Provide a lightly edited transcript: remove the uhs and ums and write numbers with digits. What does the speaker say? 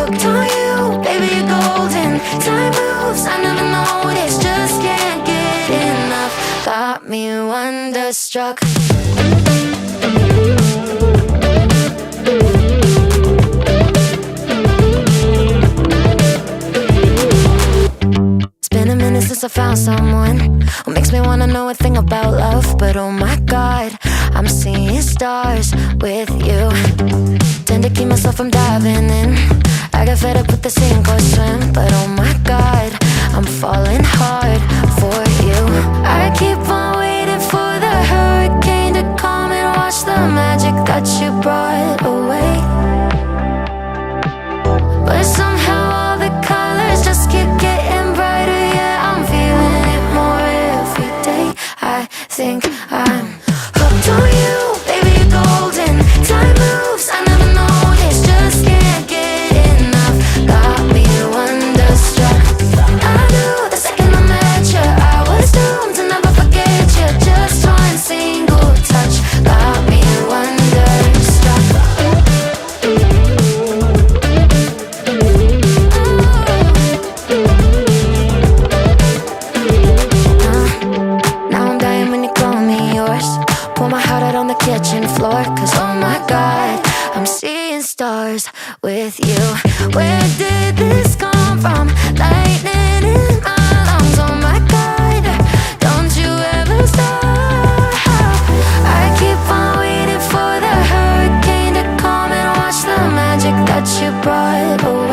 hooked on you, baby, you're golden. Time moves, I never noticed, just can't get enough. Got me wonderstruck. It's been a minute since I found someone who makes me wanna know a thing about love. But oh my God, I'm seeing stars with you. Tend to keep myself from diving in. I get fed up with the sink or swim. But oh my God, I'm falling hard for you. I keep on waiting for the hurricane to come and wash the magic that you brought away. But somehow all the colors just keep getting brighter. Yeah, I'm feeling it more every day. I think I'm hooked on you, baby, you're golden. Time moves, I never noticed, just can't get enough. Got me wonderstruck. I knew the second I met you, I was doomed to never forget you. Just one single touch got me wonderstruck. Now I'm dying when you call me yours. Pour my heart out on the kitchen floor. Cause oh my God, I'm seeing stars with you. Where did this come from? Lightning in my lungs. Oh my God, don't you ever stop. I keep on waiting for the hurricane to come and wash the magic that you brought away.